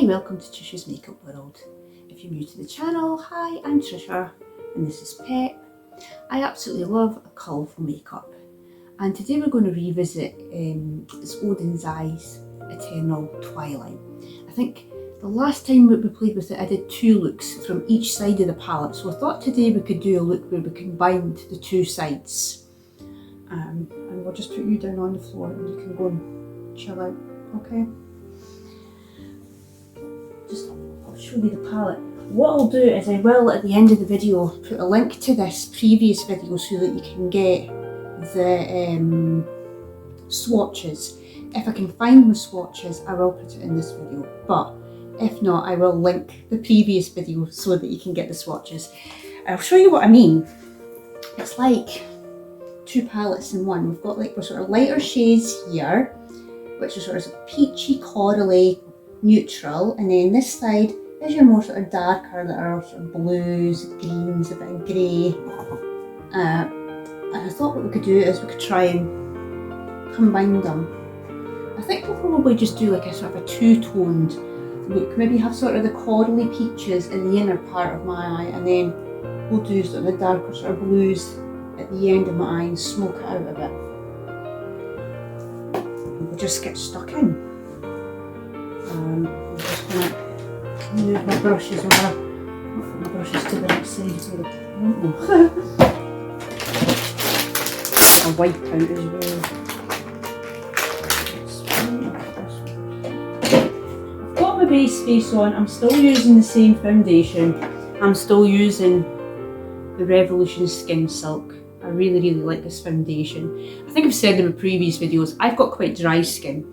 welcome to Trisha's Makeup World. If you're new to the channel, hi, I'm Trisha and this is Pep. I absolutely love colourful makeup, and today we're going to revisit it's Odens Eye Eternal Twilight. I think the last time we played with it I did two looks from each side of the palette, so I thought today we could do a look where we combined the two sides. And we'll just put you down on the floor and you can go and chill out, okay? I'll show you the palette. What I'll do is I will at the end of the video put a link to this previous video so that you can get the swatches. If I can find the swatches I will put it in this video, but if not I will link the previous video so that you can get the swatches. I'll show you what I mean. It's like two palettes in one. We've got like our sort of lighter shades here, which is sort of peachy, corally, neutral, and then this side is your more sort of darker that are sort of blues, greens, a bit of grey. And I thought what we could do is we could try and combine them. I think we'll probably just do like a sort of a two-toned look. Maybe have sort of the corally peaches in the inner part of my eye, and then we'll do sort of the darker sort of blues at the end of my eye and smoke it out a bit. And we'll just get stuck in. I'm just going to move my brushes over. My brushes to the right side so that I'll wipe out as well. I've got my base face on. I'm still using the same foundation. I'm still using the Revolution Skin Silk. I really like this foundation. I think I've said in my previous videos, I've got quite dry skin.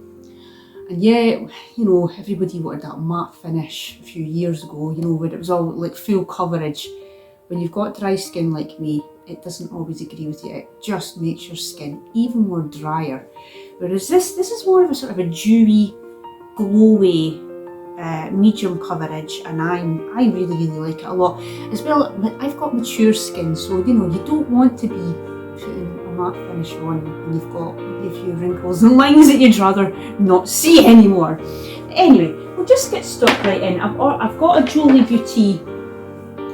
And yeah, you know, everybody wanted that matte finish a few years ago, you know, where it was all like full coverage. When you've got dry skin like me, it doesn't always agree with you. It just makes your skin even more drier. Whereas this is more of a sort of a dewy, glowy, medium coverage, and I really like it a lot. As well, I've got mature skin, so you know, you don't want to be putting a matte finish on when you've got maybe a few wrinkles and lines that you'd rather not see anymore. Anyway, we'll just get stuck right in. I've got a Jolie Beauty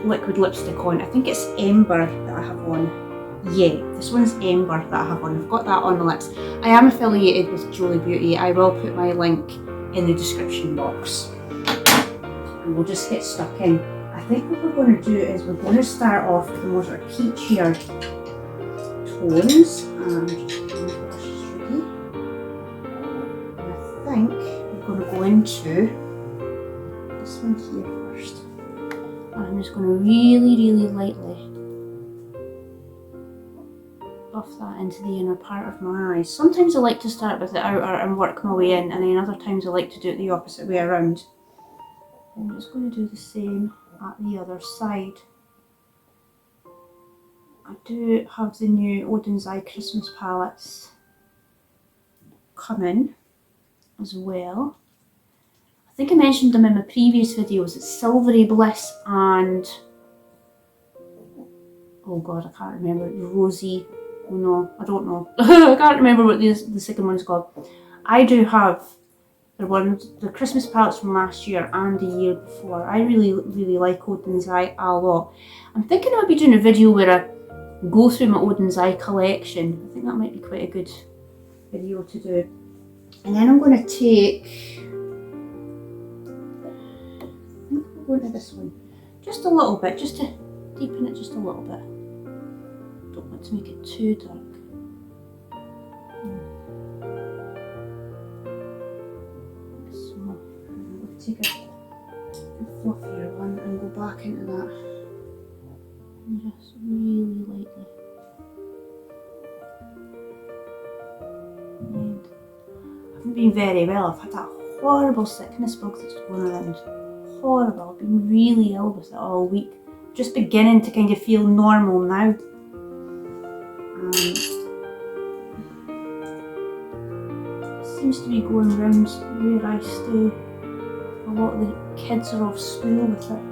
liquid lipstick on. I think it's Ember that I have on. Yeah, this one's Ember that I have on. I've got that on the lips. I am affiliated with Jolie Beauty. I will put my link in the description box. And we'll just get stuck in. I think what we're going to do is we're going to start off with the more sort of peachier tones. And I think we're going to go into this one here first. And I'm just going to really lightly buff that into the inner part of my eyes. Sometimes I like to start with the outer and work my way in, and then other times I like to do it the opposite way around. I'm just going to do the same at the other side. I do have the new Odens Eye Christmas palettes coming as well. I think I mentioned them in my previous videos. It's Silvery Bliss and, oh god, I can't remember, Rosy, oh no, I don't know. I can't remember what the second one's called. I do have the Christmas palettes from last year and the year before. I really like Odens Eye a lot. I'm thinking I might be doing a video where I go through my Odens Eye collection. I think that might be quite a good video to do. And then I'm going to take, I think we're going to this one. Just a little bit, just to deepen it just a little bit. Don't want to make it too dark. Take a fluffier one and go back into that, and just really lightly. And I haven't been very well. I've had that horrible sickness bug that's going around. Horrible. I've been really ill with it all week. Just beginning to kind of feel normal now. It seems to be going around where I stay. A lot of the kids are off school with it.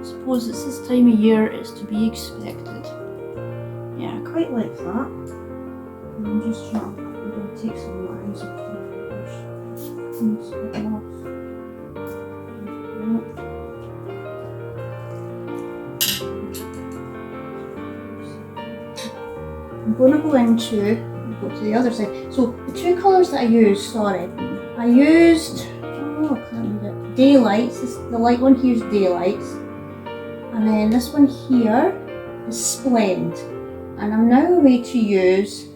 I suppose it's this time of year, it's to be expected. Yeah, I quite like that. And I'm just trying to take some of my eyes off the brush and split them off. I'm going to go into, go to the other side. So the two colours that I used, I used, oh I can't read it, Daylights. The light one here is Daylights. And then this one here is Splend. And I'm now going to use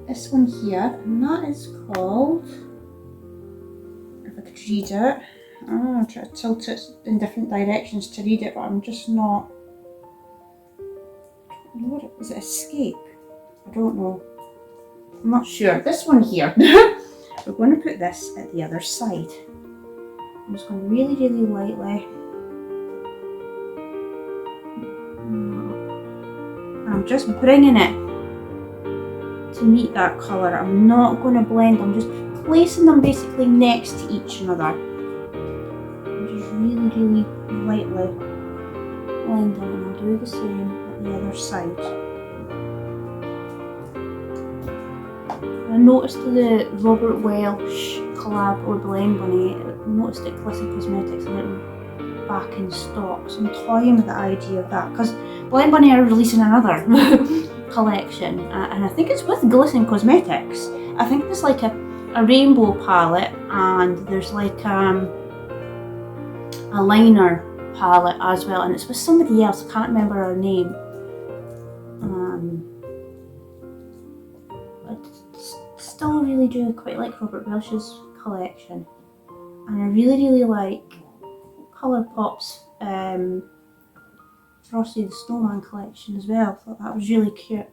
this one here, and that is called, if I could read it, I try to tilt it in different directions to read it, but I'm just not, what is it, Escape? I don't know. I'm not sure. This one here. We're going to put this at the other side. I'm just going really, really lightly. I'm just bringing it to meet that colour. I'm not going to blend. I'm just placing them basically next to each other. I'm just really, really lightly blending, and I'll do the same at the other side. I noticed the Robert Welsh collab or Blend Bunny, I noticed that Glisten Cosmetics are back in stock, so I'm toying with the idea of that, because Blend Bunny are releasing another collection, and I think it's with Glisten Cosmetics. I think there's like a rainbow palette, and there's like a liner palette as well, and it's with somebody else, I can't remember her name. I still really do quite like Robert Welsh's collection, and I really, really like Colourpop's Frosty the Snowman collection as well. I thought that was really cute.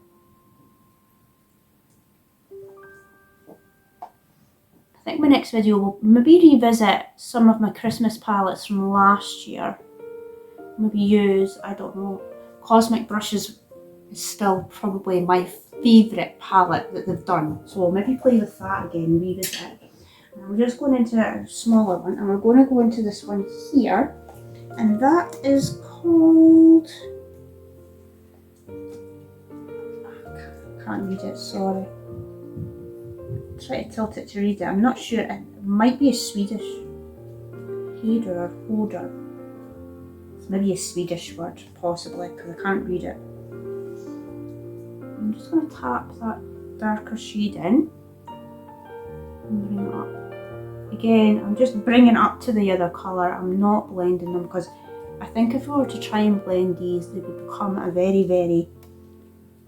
I think my next video will maybe revisit some of my Christmas palettes from last year. Maybe use, I don't know, Cosmic Brushes is still probably my favourite palette that they've done. So I'll maybe play with that again, revisit it. And we're just going into a smaller one, and we're going to go into this one here. And that is called, I can't read it, sorry. Try to tilt it to read it. I'm not sure, it might be a Swedish header or holder. It's maybe a Swedish word, possibly, because I can't read it. I'm just going to tap that darker shade in and bring it up. Again, I'm just bringing it up to the other colour. I'm not blending them, because I think if we were to try and blend these, they would become a very, very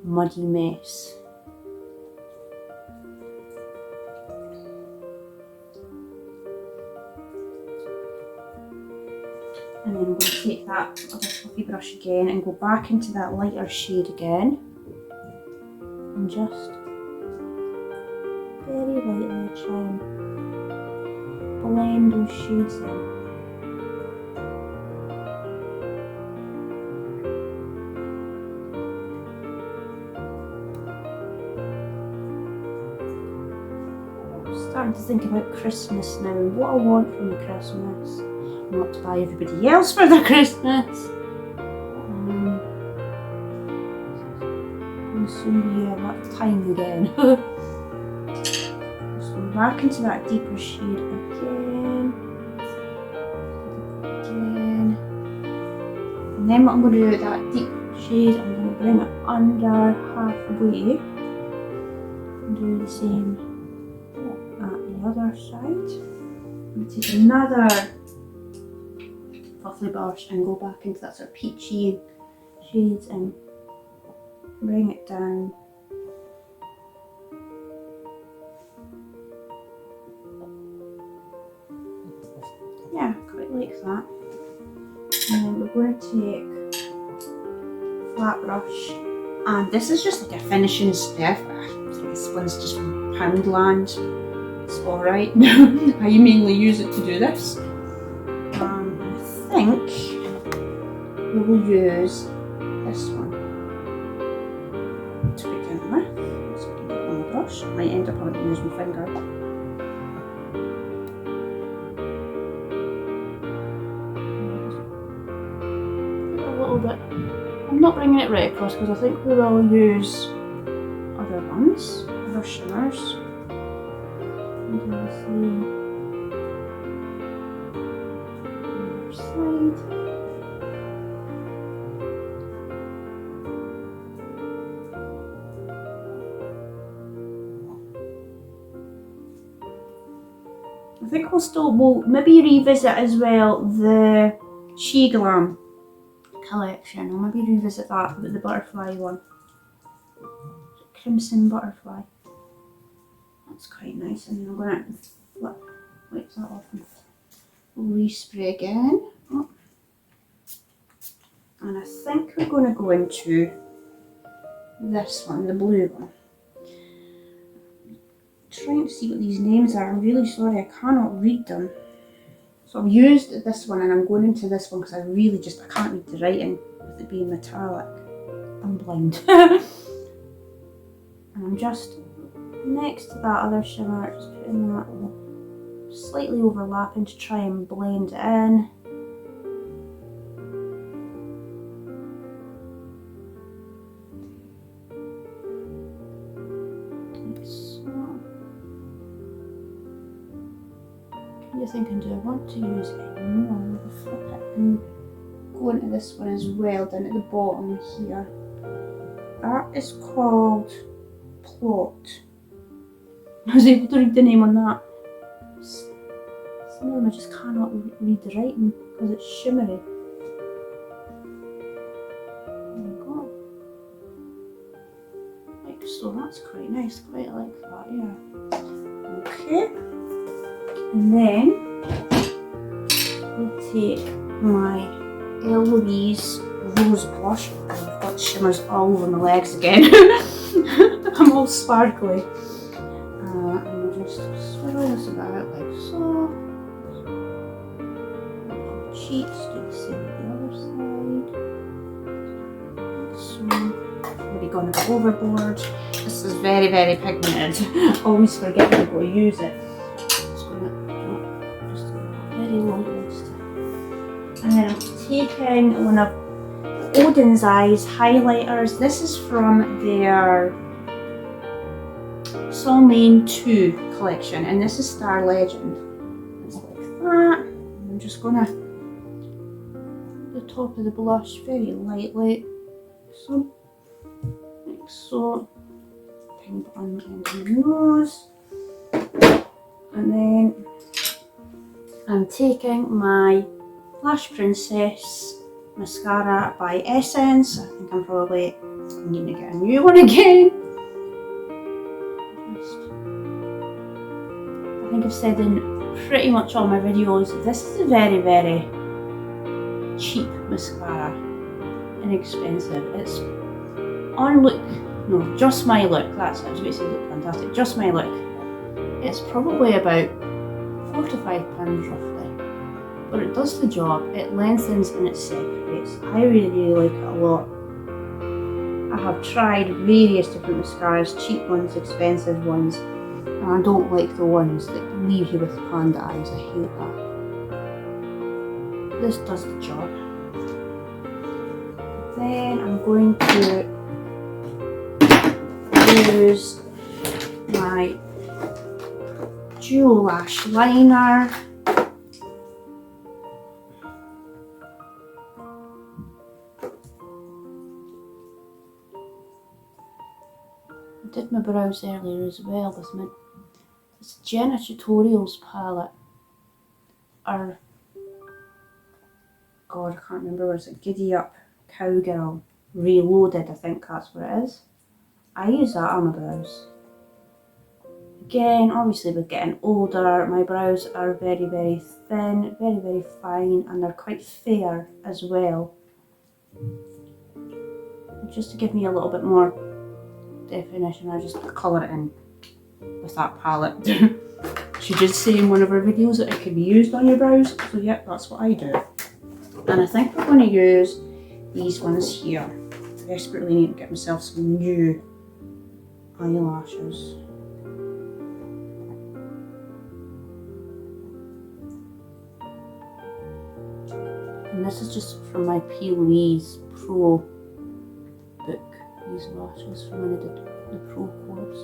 muddy mess. And then I'm going to take that other fluffy brush again and go back into that lighter shade again, and just very lightly try and blend those shades in. I'm starting to think about Christmas now, and what I want for my Christmas. Not to buy everybody else for their Christmas. It'll soon be that time again. Just going back into that deeper shade again. And then what I'm going to do with that deep shade, I'm going to bring it under halfway and do the same at the other side. I'm going to take another fluffy brush and go back into that sort of peachy shades and bring it down. Yeah, quite like that. And then we're going to take a flat brush, and this is just like a finishing step. I think this one's just from Poundland. It's alright. I mainly use it to do this. I think we will use this one to begin with. Let's put it on the brush. I might end up having to use my finger. A little bit. I'm not bringing it right across because I think we will use other ones, other shimmers. And do the same. Side. I think we'll maybe revisit as well the She Glam collection. I'll maybe revisit that with the butterfly one. Crimson butterfly. That's quite nice. And then I'm going to wipe that off and respray again. Oh. And I think we're going to go into this one, the blue one. Trying to see what these names are. I'm really sorry, I cannot read them. So I've used this one and I'm going into this one because I can't read the writing with it being metallic. I'm blind. And I'm just next to that other shimmer, just putting that slightly overlapping to try and blend it in. You're thinking, do I want to use any more? I'll flip it and go into this one as well, down at the bottom here. That is called Plot. I was able to read the name on that. Some of them I just cannot read the writing because it's shimmery. There we go. Like so, that's quite nice, quite like that, yeah. Okay. And then I'll take my Eloise Rose Blush. I've got shimmers all over my legs again. I'm all sparkly. And we'll just swirl this about like so. Cheeks, do the same with the other side. So, maybe gone a bit overboard. This is very, very pigmented. Always forget to go use it. And then I'm taking one of Odens Eye's highlighters. This is from their Soulmane 2 collection, and this is Star Legend. It's like that. I'm just gonna the top of the blush very lightly, so like so. Pink on the nose, and then I'm taking my Lash Princess mascara by Essence. I think I'm probably needing to get a new one again. I think I've said in pretty much all my videos, this is a very, very cheap mascara. Inexpensive. It's on Look, no, Just My Look. That's, I was going to say Look Fantastic. Just My Look. It's probably about £4 to £5 roughly. But it does the job, it lengthens and it separates. I really, really like it a lot. I have tried various different mascaras, cheap ones, expensive ones, and I don't like the ones that leave you with panda eyes. I hate that. This does the job. Then I'm going to use my Dual Lash Liner. I did my brows earlier as well with this Jenna Tutorials palette. Or, God, I can't remember, was it Giddy Up Cowgirl Reloaded, I think that's what it is. I use that on my brows. Again, obviously with getting older, my brows are very, very thin, very, very fine, and they're quite fair as well. Just to give me a little bit more definition, I just colour it in with that palette. She did say in one of her videos that it could be used on your brows, so yeah, that's what I do. And I think we're going to use these ones here. I desperately need to get myself some new eyelashes. And this is just from my P. Louise Pro book, these lashes from when I did the Pro course.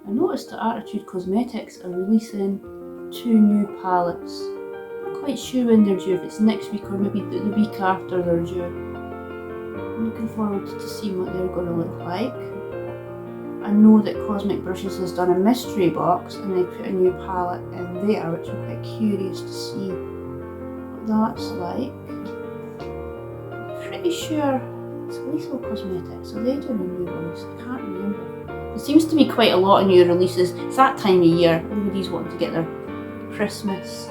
I noticed that Attitude Cosmetics are releasing 2 new palettes. Not quite sure when they're due, if it's next week or maybe the week after they're due. I'm looking forward to seeing what they're going to look like. I know that Cosmic Brushes has done a mystery box and they put a new palette in there, which I'm quite curious to see what that's like. I'm pretty sure it's Lethal Cosmetics, are they doing a new release? I can't remember. There seems to be quite a lot of new releases. It's that time of year, everybody's wanting to get their Christmas.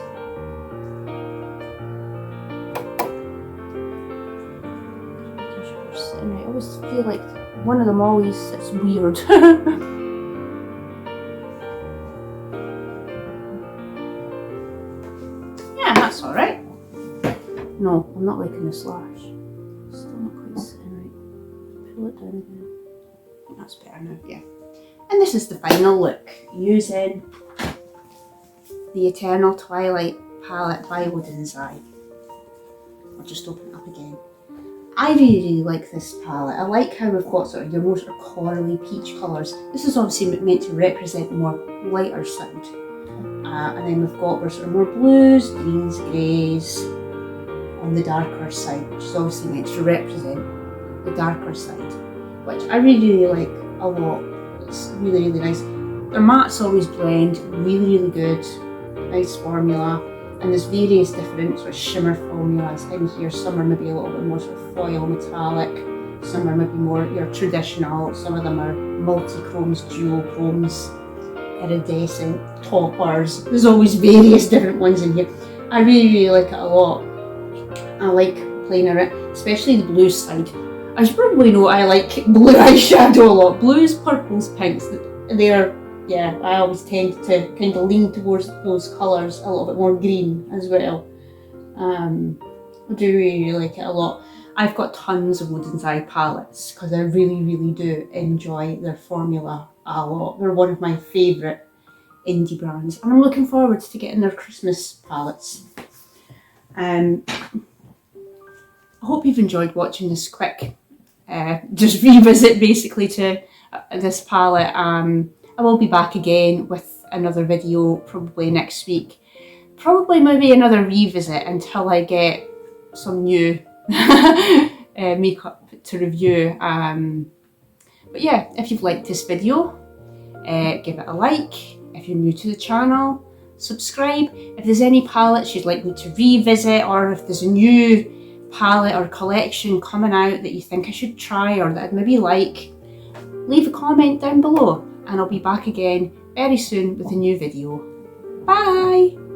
I always feel like one of them always sits weird. Yeah, that's alright. No, I'm not liking the slash. Still not quite sitting right. Pull it down again. I think that's better now, yeah. And this is the final look using the Eternal Twilight palette by Odens Eye. I'll just open it up again. I really like this palette. I like how we've got sort of your more sort of corally peach colours. This is obviously meant to represent the more lighter side. And then we've got our sort of more blues, greens, greys on the darker side, which is obviously meant to represent the darker side, which I really like a lot. It's really, really nice. Their mattes always blend really, really good. Nice formula. And there's various different sort of shimmer formulas in here. Some are maybe a little bit more sort of foil metallic, some are maybe more your traditional, some of them are multi-chromes, dual-chromes, iridescent, toppers. There's always various different ones in here. I really, really like it a lot. I like playing around, especially the blue side. As you probably know, I like blue eyeshadow a lot. Blues, purples, pinks, they're, yeah, I always tend to kind of lean towards those colours, a little bit more green as well. I do really like it a lot. I've got tons of Odens Eye palettes because I really, really do enjoy their formula a lot. They're one of my favourite indie brands and I'm looking forward to getting their Christmas palettes. I hope you've enjoyed watching this quick just revisit basically to this palette. I will be back again with another video probably next week. Probably maybe another revisit until I get some new makeup to review. But yeah, if you've liked this video, give it a like. If you're new to the channel, subscribe. If there's any palettes you'd like me to revisit, or if there's a new palette or collection coming out that you think I should try or that I'd maybe like, leave a comment down below and I'll be back again very soon with a new video. Bye!